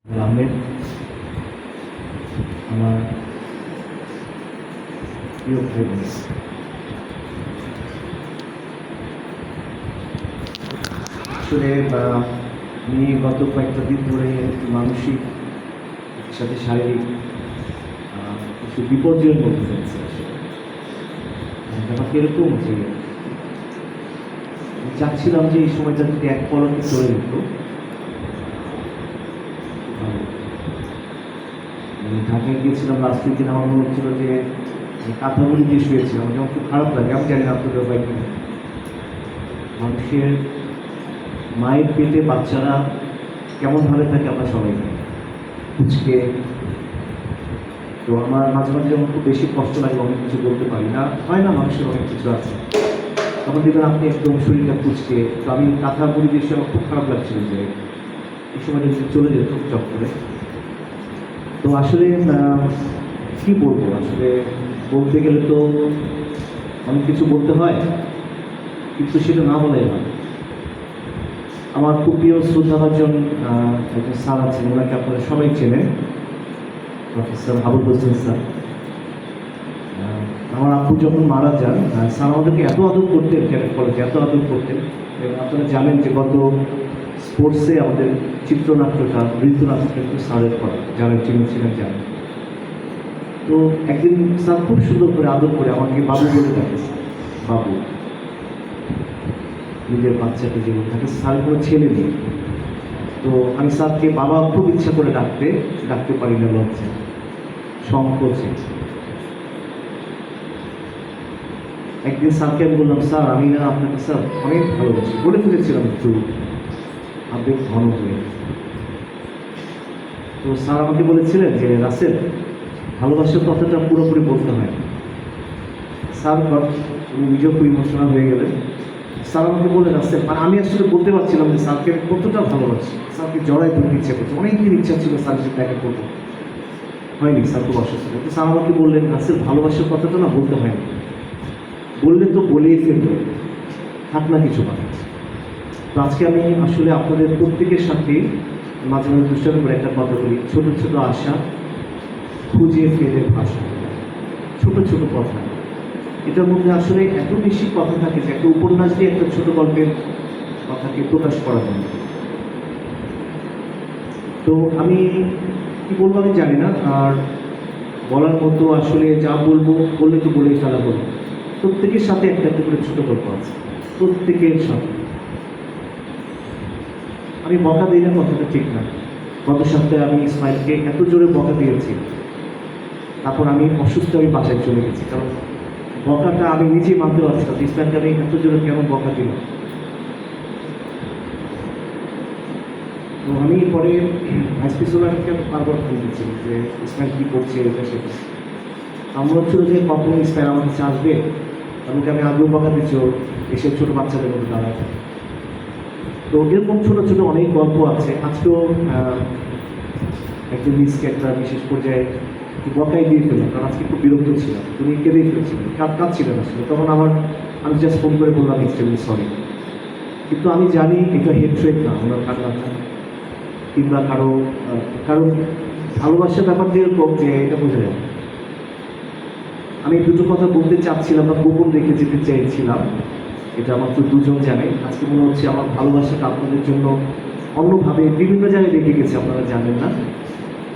আহমেদ আমার প্রিয় ভাই বোন, আসলে আমি গত কয়েকটা দিন ধরে মানসিক সাথে শারীরিক কিছু বিপর্যয়ের মধ্যে যাচ্ছে। আসলে ব্যাপারটা এরকম যে চাচ্ছিলাম যে এই সময়টা যদি এক পলকে চলে যেত। ঢাকায় গিয়েছিলাম লাস্ট দিন, আমার মনে হচ্ছিল যে কাঁথাগুলি দিয়ে শুয়েছিলাম, যেমন খুব খারাপ লাগে। আমি জানি না আপনাদের উপায় কিনা। মানুষের মায়ের পেটে বাচ্চারা কেমনভাবে থাকে আমরা সবাই কুচকে, তো আমার মাঝে মাঝে যখন খুব বেশি কষ্ট লাগে, অনেক কিছু বলতে পারি না, হয় না, মানুষের অনেক কিছু আছে, তখন দেখবেন আপনি একদম শরীরটা কুচকে। তো আমি কাঁথা বলি দিয়ে আমার খুব খারাপ লাগছিল যে এই সময় যদি চলে যেত চট করে। তো আসলে কি বলবো, আসলে বলতে গেলে তো অনেক কিছু বলতে হয়, কিন্তু সেটা না বলাই হয়। আমার খুব প্রিয় শ্রদ্ধাভাজন একজন স্যার আছেন, ওনাকে আপনারা সবাই চেনেন, প্রফেসর আবুল হোসেন স্যার। আমার আব্বু যখন মারা যান, স্যার আমাদেরকে এত আদর করতেন, ক্যাডেট কলেজে এত আদর করতেন। এবং আপনারা জানেন যে গত স্পোর্টসে আমাদের চিত্রনাট্যটা, নৃত্যনাট্যটা কিন্তু স্যারের করা, যারা চিনেছিলেন জানেন। তো একদিন স্যার খুব সুন্দর করে আদর করে আমাকে বাবু বলে ডাকেছে। বাবু, নিজের বাচ্চাকে যেমন থাকে, স্যার কোনো ছেলে নেই। তো আমি স্যারকে বাবা খুব ইচ্ছা করে ডাকতে পারি না, লজ্জা সংকোচে। একদিন স্যারকে আমি বললাম, স্যার আমি না আপনাকে স্যার অনেক ভালোবাসি, বলে ফেলেছিলাম একটু আবেগ ঘন হয়ে। তো স্যার আমাকে বলেছিলেন যে রাসেল, ভালোবাসার কথাটা পুরোপুরি বলতে হয়। স্যার উনি নিজেও খুব ইমোশনাল হয়ে গেলেন। স্যার আমাকে বলে রাসেল, মানে আমি আসলে বলতে পারছিলাম যে স্যারকে আমি কতটা ভালোবাসি। স্যারকে জড়াই ধরতে ইচ্ছা করছে, অনেকদিন ইচ্ছা ছিল স্যারের সাথে দেখা করবো, হয়নি। স্যার খুব অসুস্থ। তো স্যার আমাকে বললেন, রাসেল ভালোবাসার কথাটা না বলতে হয়নি, বললে তো বলেই ফেলবে, থাক না কিছু কথা। তো আজকে আমি আসলে আপনাদের প্রত্যেকের সাথে মাঝে মাঝে দুষ্টামি করে একটা কথা বলি, ছোট ছোট আশা খুঁজে ফেলে ভাষা, ছোট ছোট কথা। এটার মধ্যে আসলে এত বেশি কথা থাকে যে একটা উপন্যাস দিয়ে একটা ছোট গল্পের কথাকে প্রকাশ করা যায়। তো আমি কি বলবো আমি জানি না, আর বলার মতো আসলে যা বলবো বললে তো বলেই ফেলা বলবো। প্রত্যেকের সাথে একটা একটা করে ছোট গল্প আছে, প্রত্যেকের সাথে। আমি বকা দিই না, কথাটা ঠিক না। গত সপ্তাহে আমি ইসমাইলকে এত জোরে বকা দিয়েছি, তারপর আমি অসুস্থ, আমি বাসায় চলে গেছি, কারণ বকাটা আমি নিজেই মানতে পারছিলাম ইসমাইলকে আমি এত জোরে কেন বকা দিল। তো আমি পরে ভাইস প্রিন্সিপালকে বারবার ফোন দিচ্ছি যে ইসমাইল কী করছে, এটা সেটা। আমার হচ্ছিল যে কখন ইসমাইল আমার কাছে আসবে, আমাকে আমি আগেও বকা দিচ্ছি, এসে ছোটো বাচ্চাদের মধ্যে দাঁড়ায়। তো এরকম ছোটো ছোটো অনেক গল্প আছে। আজকেও একজন মিসকে একটা বিশেষ পর্যায়ে একটু বকাই দিয়ে ফেললাম, কারণ আজকে খুব বিরক্ত ছিলাম, তুমি কেঁদেই ফেলছিলেন, কাঁদছিলেন আসলে। তখন আমি জাস্ট ফোন করে বললাম এক্সট্রিমলি সরি। কিন্তু আমি জানি এটা হেট্রেড না, ওনার কান্নাটা কিংবা কারো ভালোবাসার ব্যাপার দিয়ে এরকম যে এটা বোঝা যায়। আমি দুটো কথা বলতে চাচ্ছিলাম বা গোপন রেখে যেতে চাইছিলাম, এটা আমার তো দুজন জানে। আজকে মনে হচ্ছে আমার ভালোবাসাটা আপনাদের জন্য অন্যভাবে বিভিন্ন জায়গায় রেখে গেছে, আপনারা জানেন না,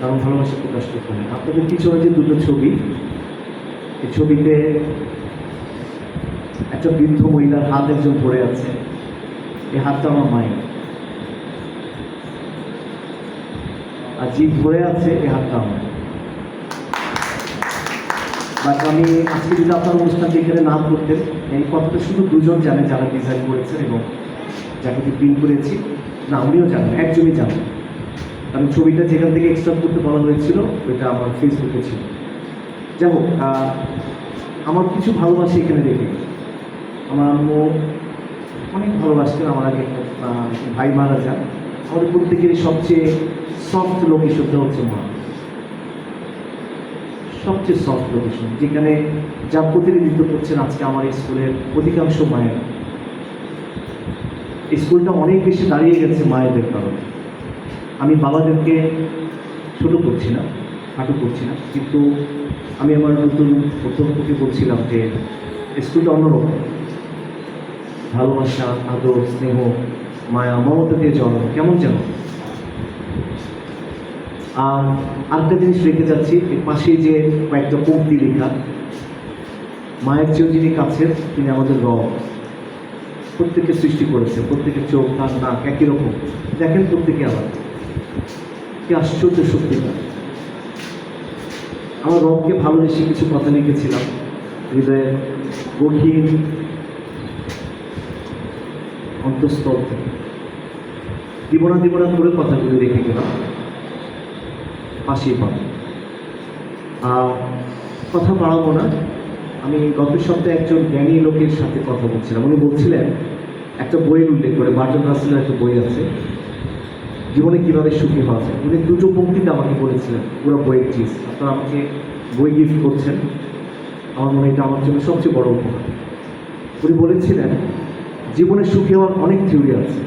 কারণ ভালোবাসা প্রকাশ করতে হয়। আপনাদের পিছনে যে দুটো ছবি, এই ছবিতে একটা বৃদ্ধ মহিলার হাত একজন ধরে আছে, এই হাতটা আমার মায়ের, আর যে ধরে আছে এই হাতটা আমার। বাট আমি আজকে যদি আপনার অনুষ্ঠানটি এখানে না করতেন, এই কথাটা শুধু দুজন জানে, যারা ডিজাইন করেছেন এবং যাকে প্রিন্ট করেছি, না আমিও জানি, একজনই জানেন। কারণ ছবিটা যেখান থেকে এক্সট্রা করতে বলা হয়েছিল ওইটা আমার ফেসবুকে ছিল। যাই হোক, আমার কিছু ভালোবাসা এখানে রেখে গেছে। আমার আম্মু অনেক ভালোবাসতেন, আমার আগে ভাই মারা যান। আমাদের প্রত্যেকেরই সবচেয়ে সফট লোকেশনটা হচ্ছে মা, সবচেয়ে সফট লোকেশন, যেখানে যা প্রতিনিধিত্ব করছেন আজকে আমার স্কুলের অধিকাংশ মায়ের। স্কুলটা অনেক বেশি দাঁড়িয়ে গেছে মায়েদের কারণে। আমি বাবাদেরকে ছোটো করছি না, খাটো করছি না, কিন্তু আমি আমার নতুন অধ্যাপককে বলছিলাম যে স্কুলটা অন্যরকম, ভালোবাসা, আদর, স্নেহ, মায়া, মমতা দিয়ে জন্ম, কেমন যেন। আর আরেকটা জিনিস রেখে যাচ্ছি, এর পাশেই যে কয়েকটা পংক্তি লেখা, মায়ের চেয়েও যিনি কাছের তিনি আমাদের রব। প্রত্যেকে সৃষ্টি করেছে, প্রত্যেকের চোখ, কান, নাক একই রকম, দেখেন প্রত্যেকে আলাদা। কি আশ্চর্য সত্যিকার। আমার রবকে ভালোবেসে কিছু কথা লিখেছিলাম হৃদয়ের গভীর অন্তঃস্থল থেকে, জীবনা জীবনা করে কথাগুলো রেখে গেলাম, পাশেই পাবো। কথা বাড়াবো না। আমি গত সপ্তাহে একজন জ্ঞানী লোকের সাথে কথা বলছিলাম। উনি বলছিলেন, একটা বইয়ের উল্লেখ করে, বার্টন রাসেলের একটা বই আছে, জীবনে কীভাবে সুখী হওয়া যায়। উনি দুটো পংক্তিতে আমাকে বলেছিলেন, পুরো বইয়ের চিজ। আপনারা আমাকে বই গিফট করছেন, আমার মনে হয় এটা আমার জন্য সবচেয়ে বড় উপহার। উনি বলেছিলেন, জীবনে সুখী হওয়ার অনেক থিওরি আছে,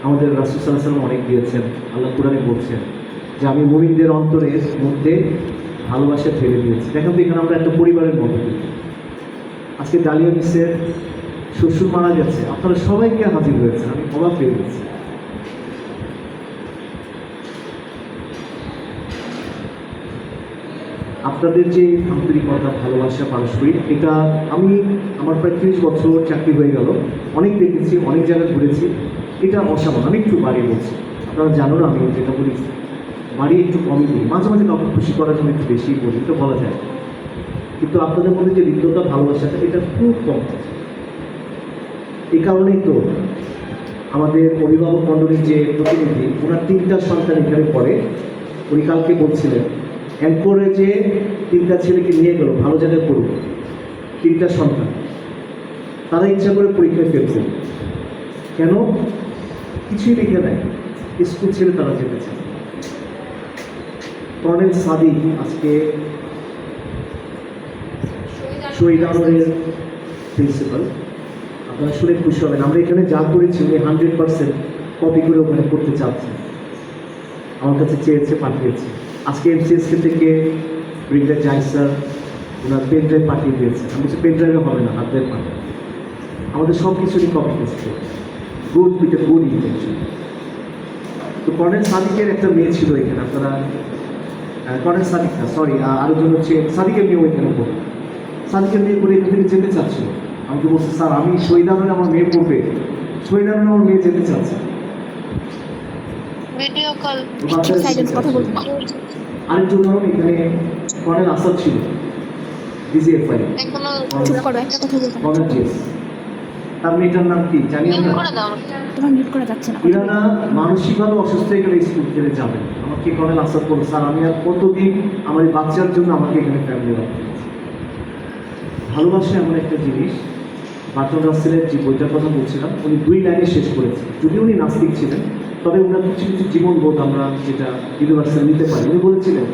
আমাদের রাসূল সাল্লাল্লাহু আলাইহি ওয়াসাল্লাম অনেক দিয়েছেন। আল্লাহ কোরআনে বলছেন যে আমি মুমিনদের অন্তরের মধ্যে ভালোবাসা ফেলে দিয়েছি। দেখেন তো, এখানে আমরা একটা পরিবারের মধ্যে দিই। আজকে ডালিয়া মিসের শ্বশুর মারা গেছে, আপনারা সবাইকে হাজির হয়েছেন, আমি অবাক হয়ে গেছি। আপনাদের যে আন্তরিকতা, ভালোবাসা, পারস্পরিক, এটা আমি আমার প্রায় 30 বছর চাকরি হয়ে গেল, অনেক দেখেছি, অনেক জায়গায় ঘুরেছি। এটা অসাধারণ। আমি একটু বাড়িয়ে বলছি, আপনারা জানো না আমি যেটা বলি বাড়িয়ে একটু কমই বলি, মাঝে মাঝে কাউকে খুশি করার জন্য একটু বেশি বলি, এটা বলা যায়। কিন্তু আপনাদের মধ্যে যে হৃদ্যতা, ভালোবাসাটা, এটা খুব কম। এই কারণেই তো আমাদের অভিভাবক মণ্ডলীর যে প্রতিনিধি, ওনার 3টা সন্তান এখানে পড়ে, উনি কালকে বলছিলেন অ্যাঙ্করেজে 3টা ছেলেকে নিয়ে গেল ভালো জায়গায় পড়ুক, 3টা সন্তান। তারা ইচ্ছা করে পরীক্ষায় ফেল করল, কেন? কিছুই লিখে নেয়, স্কুল ছেড়ে তারা যেতে চায়। কর্নেল সাদিক আজকে শহীদ আনোয়ারের প্রিন্সিপাল। আপনারা শুনে খুশি হবেন, আমরা এখানে যা করেছি উনি 100% কপি করে ওখানে করতে চাচ্ছেন। আমার কাছে চেয়েছে, পাঠিয়েছে। আজকে এমসিএসকে থেকে ব্রিগেডিয়ার জাহিদ স্যার ওনার পেন ড্রাইভ পাঠিয়ে দিয়েছে। আমি বলছি পেন ড্রাইভে হবে না, হাত ড্রাইভ পাঠান। আমাদের সব কিছুরই কপি করছে, good with a good intention. তো কর্নেল সাদিকের একটা মেয়ে ছিল এখানে, আপনারা কর্নেল সাদিক না, সরি, আরেকজন হচ্ছে সাদিকের মেয়েও এখানে পড়ে। সাদিকের মেয়ে পড়ে এখান থেকে যেতে চাচ্ছিল। আমাকে বলছে, স্যার আমি শহীদ আনোয়ারে আমার মেয়ে পড়বে, শহীদ আনোয়ারে আমার মেয়ে যেতে চাচ্ছে। ভিডিও কল আরেকজন ধরুন এখানে কর্নেল আসাদ ছিল, ডিজিএফআই কর্নেল জিএস, তার মেয়েটার নাম কি জানি আমরা। ইরানা মানসিকভাবে অসুস্থ হয়ে গেলে স্কুল ছেড়ে যাবে। আমাকে কর্নেল আসাদ বলল, স্যার আমি আর কতদিন আমার এই বাচ্চার জন্য আমাকে এখানে ফ্যামিলি রাখতে। ভালোবাসা এমন একটা জিনিস, বার্টন রাসেলের যে বইটার কথা বলছিলাম, উনি 2 লাইনে শেষ করেছেন। যদি উনি নাস্তিক ছিলেন, তবে ওনার কিছু কিছু জীবনবোধ আমরা যেটা ইউনিভার্সাল নিতে পারি। উনি বলেছিলেন,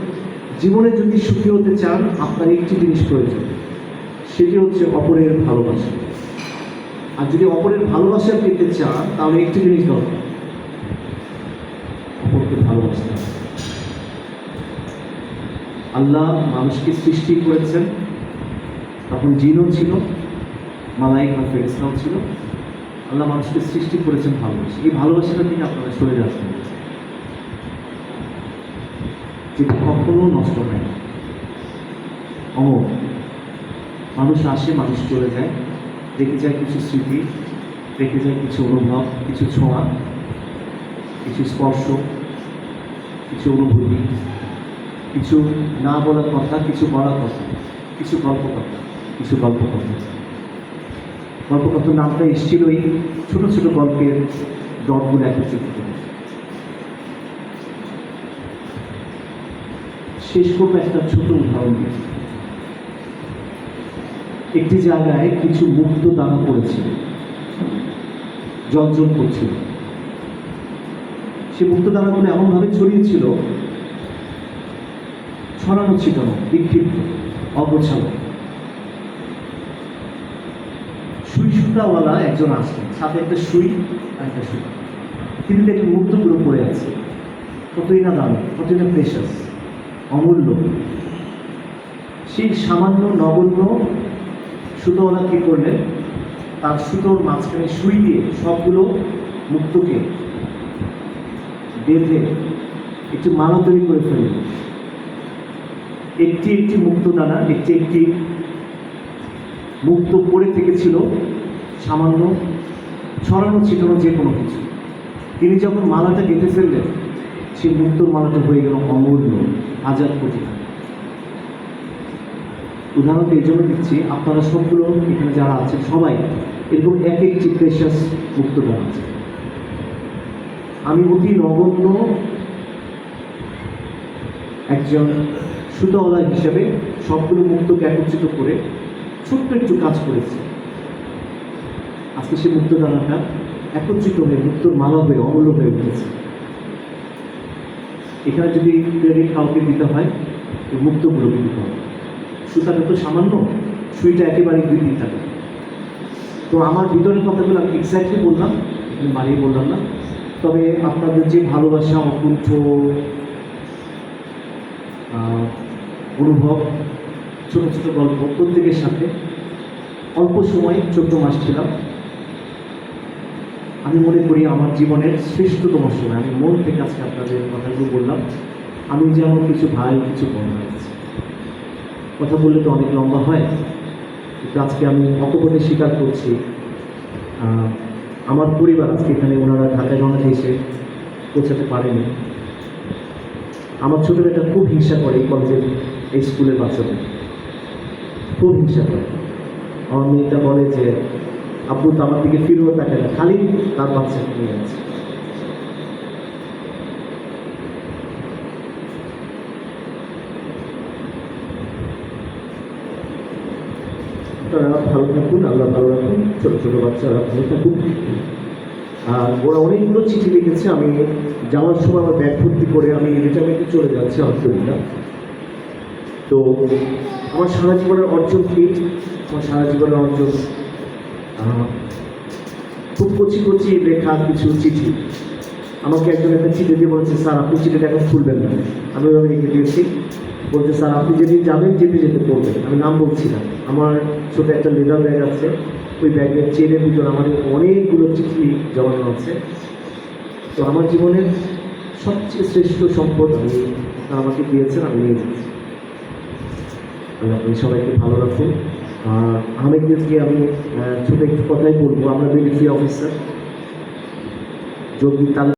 জীবনে যদি সুখী হতে চান আপনার একটি জিনিস প্রয়োজন, সেটি হচ্ছে অপরের ভালোবাসা। আর যদি অপরের ভালোবাসা পেতে চান তাহলে একটি জিনিস দরকার, অপরকে ভালোবাসতে হবে। আল্লাহ মানুষকে সৃষ্টি করেছেন, তখন জিনও ছিল, মালাইকা ফেরেশতাও ছিল। আল্লাহ মানুষকে সৃষ্টি করেছেন ভালোবাসা। এই ভালোবাসাটা থেকে আপনারা সরে আসবেন, যেটা কখনো নষ্ট হয় না, অমর। মানুষ আসে, মানুষ চলে যায়, রেখে যায় কিছু স্মৃতি, রেখে যায় কিছু অনুভব, কিছু ছোঁয়া, কিছু স্পর্শ, কিছু অনুভূতি, কিছু না বলার কথা, কিছু বলার কথা, কিছু গল্প কথা, কিছু গল্প কথা। গল্পকথার নামটা এসেছিল এই ছোট ছোট গল্পের দলগুলো একত্রিত করে। শেষ করবো একটা ছোট উদাহরণ দিয়ে। একটি জায়গায় কিছু মুক্ত দানা পড়েছিল, জল করছিল। সে মুক্ত দানাগুলো এমনভাবে ছড়িয়েছিল, ছড়ানো ছিটানো, বিক্ষিপ্ত, অগোছালো। সুই সুতাওয়ালা একজন আসলেন, সাথে একটা সুই আর একটা সুতা। তিনি দেখলেন মুক্তগুলো পড়ে আছে, কতই না দামি, কতই না প্রেশাস, অমূল্য। সেই সামান্য নগণ্য সুতোওয়ালা কী করলেন, তার সুতোর মাঝখানে সুই দিয়ে সবগুলো মুক্তকে বেঁধে একটি মালা তৈরি করে ফেললেন। একটি একটি মুক্তদানা, একটি একটি মুক্ত পড়ে থেকেছিল সামান্য ছড়ানো ছিটানো যে কোনো কিছু। তিনি যখন মালাটা গেঁথে ফেললেন, সেই মুক্তোর মালাটা হয়ে গেল অমূল্য, হাজার কোটি টাকা। উদাহরণটা এই জন্য দিচ্ছি, আপনারা সবগুলো এখানে যারা আছেন সবাই এরকম এক একটি প্রেশাস মুক্তদান আছে। আমি অতি নগণ্য একজন সুতোওয়ালা হিসেবে সবগুলো মুক্তকে একত্রিত করে ছোট্ট একটু কাজ করেছি। আজকে সে মুক্তদানাটা একত্রিত হয়ে মুক্তোর মালা হয়ে অমূল্য হয়ে উঠেছে। এখানে যদি ক্রেডিট কাউকে দিতে হয়, এই মুক্তগুলোকে দিতে হবে। সুতাটা তো সামান্য, সুইটা একেবারেই 2-3 টাকা। তো আমার ভিতরের কথাগুলো আমি এক্স্যাক্টলি বললাম, এখানে বাড়িয়ে বললাম না। তবে আপনাদের যে ভালোবাসা, অকুণ্ঠ অনুভব, ছোটো ছোটো গল্প, প্রত্যেকের সাথে অল্প সময় 14 মাস ছিলাম। আমি মনে করি আমার জীবনের শ্রেষ্ঠতম সময়। আমি মন থেকে আজকে আপনাদের কথাগুলো বললাম। আমি যে আমার কিছু ভাই, কিছু বোন রয়েছে, কথা বললে তো অনেক লম্বা হয়, কিন্তু আজকে আমি অকপটে স্বীকার করছি, আমার পরিবার আজকে এখানে ওনারা ঢাকায় রওনা এসে পৌঁছাতে পারেনি। আমার ছোটো মেয়েটা খুব হিংসা করে এই কলেজের, এই স্কুলের বাচ্চাদের খুব হিংসা করে। আমার মেয়েটা বলে যে আব্বু তো আমার দিকে ফিরেও তাকায় না, খালি তার বাচ্চাকে নিয়ে আছে। তারা ভালো থাকুন, আল্লাহ ভালো রাখুন, ছোটো ছোটো বাচ্চারা ভালো থাকুন। আর ওরা অনেকগুলো চিঠি লিখেছে। আমি যাওয়ার সময় আমার ব্যাগ ভর্তি করে আমি রিটার্মেন্টে চলে যাচ্ছি আলহামদুলিল্লাহ। তো আমার সারা জীবনের অর্জন কি? আমার সারা জীবনের অর্জন খুব কচি কচি লেখা কিছু চিঠি। আমাকে একজন একটা চিঠি দিয়ে বলেছে, স্যার আপনি চিঠিটা এখন খুলবেন না। আমি ওভাবে লিখে দিয়েছি, বলছে স্যার আপনি যেদিন যাবেন যেতে যেতে পড়বেন। আমি নাম বলছি না। আমার ছোটো একটা লেদার ব্যাগ আছে, ওই ব্যাগের চেনের ভিতর আমাদের অনেকগুলো চিঠি জমানো আছে। তো আমার জীবনের সবচেয়ে শ্রেষ্ঠ সম্পদ আমাকে দিয়েছেন, আমি নিয়ে যাচ্ছি। আপনি সবাইকে ভালো রাখুন। আর আহমেদকে আমি ছোটো একটু কথাই বলবো, আমরা মিলিটারি অফিসার, যদি তার